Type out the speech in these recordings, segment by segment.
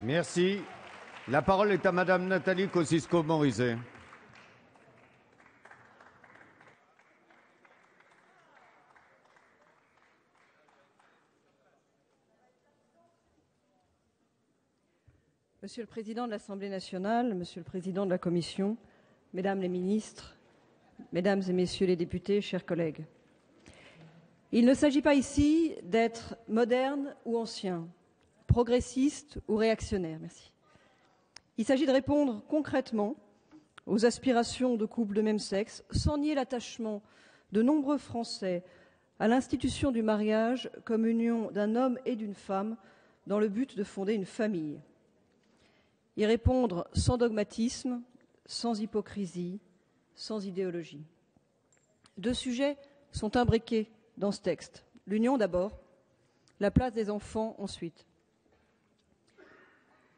Merci. La parole est à Madame Nathalie Kosciusko-Morizet. Monsieur le Président de l'Assemblée nationale, Monsieur le Président de la Commission, Mesdames les ministres, Mesdames et Messieurs les députés, chers collègues. Il ne s'agit pas ici d'être moderne ou ancien, progressiste ou réactionnaire. Merci. Il s'agit de répondre concrètement aux aspirations de couples de même sexe, sans nier l'attachement de nombreux Français à l'institution du mariage comme union d'un homme et d'une femme dans le but de fonder une famille. Y répondre sans dogmatisme, sans hypocrisie, sans idéologie. Deux sujets sont imbriqués dans ce texte. L'union d'abord, la place des enfants ensuite.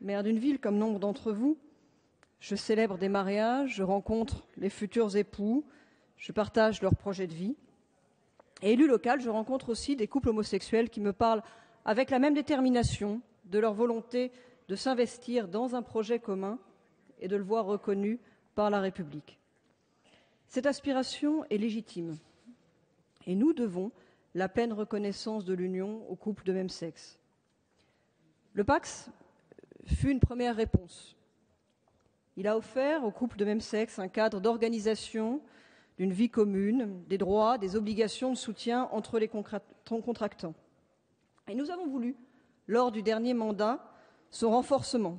Maire d'une ville comme nombre d'entre vous, je célèbre des mariages, je rencontre les futurs époux, je partage leurs projets de vie. Et élu local, je rencontre aussi des couples homosexuels qui me parlent avec la même détermination de leur volonté de s'investir dans un projet commun et de le voir reconnu par la République. Cette aspiration est légitime et nous devons la pleine reconnaissance de l'union aux couples de même sexe. Le Pacs fut une première réponse. Il a offert aux couples de même sexe un cadre d'organisation d'une vie commune, des droits, des obligations de soutien entre les contractants. Et nous avons voulu, lors du dernier mandat, son renforcement.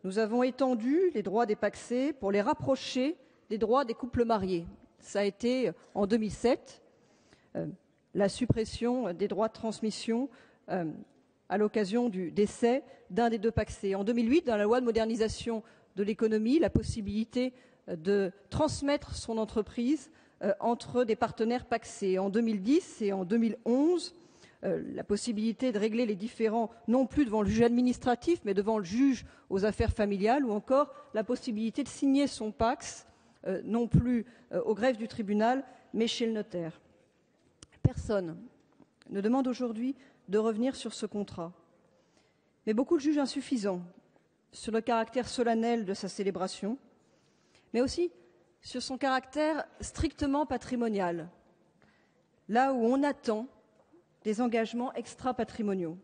Nous avons étendu les droits des pacsés pour les rapprocher des droits des couples mariés. Ça a été en 2007, la suppression des droits de transmission à l'occasion du décès d'un des deux pacsés. En 2008, dans la loi de modernisation de l'économie, la possibilité de transmettre son entreprise entre des partenaires pacsés. En 2010 et en 2011, la possibilité de régler les différends non plus devant le juge administratif, mais devant le juge aux affaires familiales, ou encore la possibilité de signer son PACS, non plus au greffe du tribunal, mais chez le notaire. Personne ne demande aujourd'hui de revenir sur ce contrat, mais beaucoup le jugent insuffisant sur le caractère solennel de sa célébration, mais aussi sur son caractère strictement patrimonial, là où on attend des engagements extra-patrimoniaux.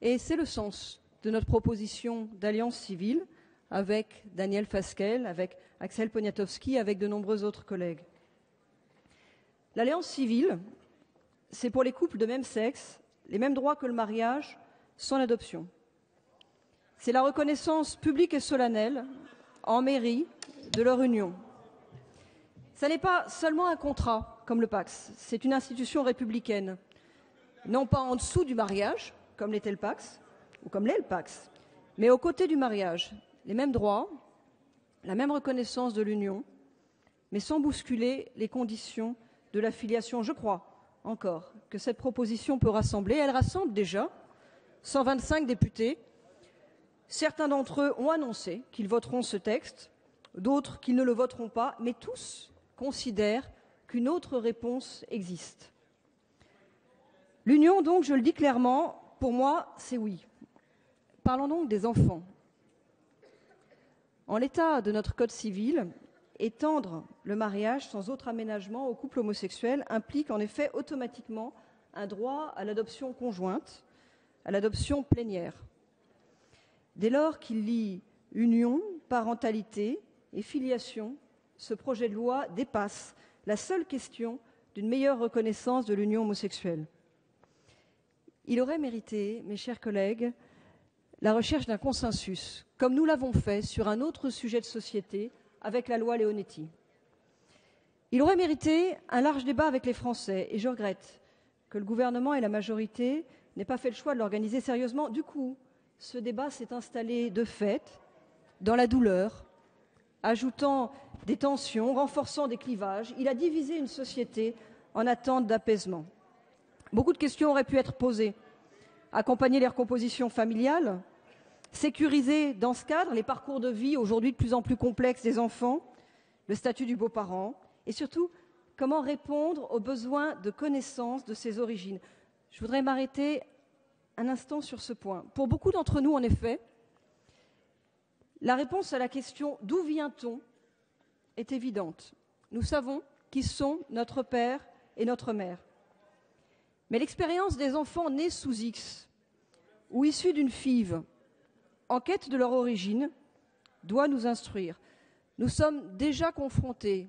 Et c'est le sens de notre proposition d'alliance civile avec Daniel Fasquelle, avec Axel Poniatowski, avec de nombreux autres collègues. L'alliance civile, c'est pour les couples de même sexe les mêmes droits que le mariage sans l'adoption. C'est la reconnaissance publique et solennelle en mairie de leur union. Ça n'est pas seulement un contrat comme le PACS, c'est une institution républicaine. Non pas en dessous du mariage, comme l'était le PACS, ou comme l'est le PACS, mais aux côtés du mariage. Les mêmes droits, la même reconnaissance de l'union, mais sans bousculer les conditions de la filiation. Je crois encore que cette proposition peut rassembler. Elle rassemble déjà 125 députés. Certains d'entre eux ont annoncé qu'ils voteront ce texte, d'autres qu'ils ne le voteront pas, mais tous considèrent qu'une autre réponse existe. L'union, donc, je le dis clairement, pour moi, c'est oui. Parlons donc des enfants. En l'état de notre code civil, étendre le mariage sans autre aménagement aux couples homosexuels implique en effet automatiquement un droit à l'adoption conjointe, à l'adoption plénière. Dès lors qu'il lie union, parentalité et filiation, ce projet de loi dépasse la seule question d'une meilleure reconnaissance de l'union homosexuelle. Il aurait mérité, mes chers collègues, la recherche d'un consensus, comme nous l'avons fait sur un autre sujet de société avec la loi Leonetti. Il aurait mérité un large débat avec les Français, et je regrette que le gouvernement et la majorité n'aient pas fait le choix de l'organiser sérieusement. Du coup, ce débat s'est installé de fait dans la douleur, ajoutant des tensions, renforçant des clivages. Il a divisé une société en attente d'apaisement. Beaucoup de questions auraient pu être posées. Accompagner les recompositions familiales, sécuriser dans ce cadre les parcours de vie aujourd'hui de plus en plus complexes des enfants, le statut du beau-parent, et surtout, comment répondre aux besoins de connaissance de ses origines. Je voudrais m'arrêter un instant sur ce point. Pour beaucoup d'entre nous, en effet, la réponse à la question « D'où vient-on » est évidente. Nous savons qui sont notre père et notre mère. Mais l'expérience des enfants nés sous X ou issus d'une FIV, en quête de leur origine, doit nous instruire. Nous sommes déjà confrontés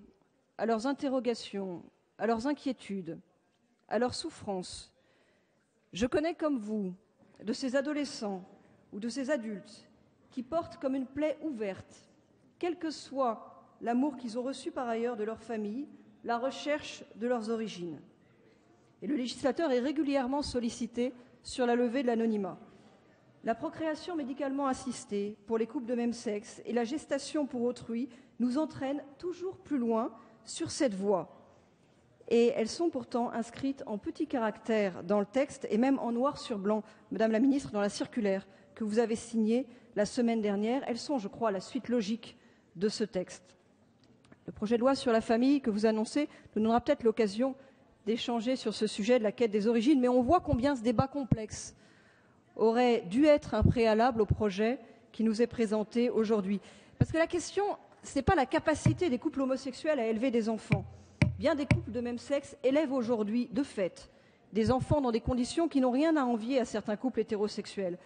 à leurs interrogations, à leurs inquiétudes, à leurs souffrances. Je connais comme vous de ces adolescents ou de ces adultes qui portent comme une plaie ouverte, quel que soit l'amour qu'ils ont reçu par ailleurs de leur famille, la recherche de leurs origines. Et le législateur est régulièrement sollicité sur la levée de l'anonymat. La procréation médicalement assistée pour les couples de même sexe et la gestation pour autrui nous entraînent toujours plus loin sur cette voie. Et elles sont pourtant inscrites en petits caractères dans le texte et même en noir sur blanc, Madame la Ministre, dans la circulaire que vous avez signée la semaine dernière. Elles sont, je crois, la suite logique de ce texte. Le projet de loi sur la famille que vous annoncez nous donnera peut-être l'occasion d'échanger sur ce sujet de la quête des origines, mais on voit combien ce débat complexe aurait dû être un préalable au projet qui nous est présenté aujourd'hui. Parce que la question, ce n'est pas la capacité des couples homosexuels à élever des enfants. Bien des couples de même sexe élèvent aujourd'hui, de fait, des enfants dans des conditions qui n'ont rien à envier à certains couples hétérosexuels.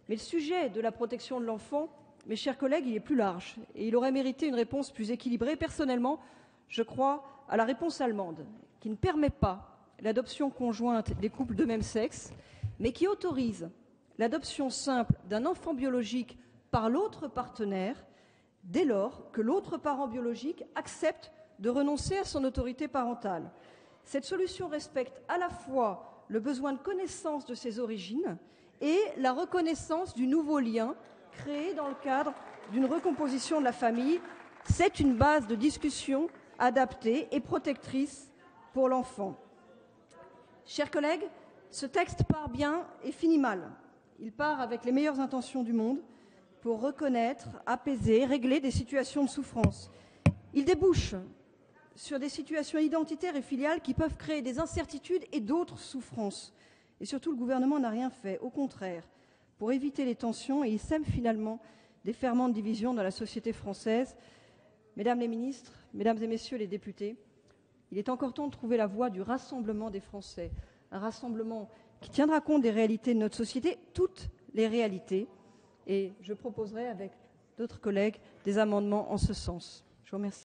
Mais le sujet de la protection de l'enfant, mes chers collègues, il est plus large et il aurait mérité une réponse plus équilibrée. Personnellement, je crois à la réponse allemande, qui ne permet pas l'adoption conjointe des couples de même sexe, mais qui autorise l'adoption simple d'un enfant biologique par l'autre partenaire, dès lors que l'autre parent biologique accepte de renoncer à son autorité parentale. Cette solution respecte à la fois le besoin de connaissance de ses origines et la reconnaissance du nouveau lien créé dans le cadre d'une recomposition de la famille. C'est une base de discussion adaptée et protectrice pour l'enfant. Chers collègues, ce texte part bien et finit mal. Il part avec les meilleures intentions du monde pour reconnaître, apaiser, régler des situations de souffrance. Il débouche sur des situations identitaires et filiales qui peuvent créer des incertitudes et d'autres souffrances. Et surtout, le gouvernement n'a rien fait, au contraire, pour éviter les tensions, et il sème finalement des ferments de division dans la société française. Mesdames les ministres, mesdames et messieurs les députés, il est encore temps de trouver la voie du rassemblement des Français, un rassemblement qui tiendra compte des réalités de notre société, toutes les réalités, et je proposerai avec d'autres collègues des amendements en ce sens. Je vous remercie.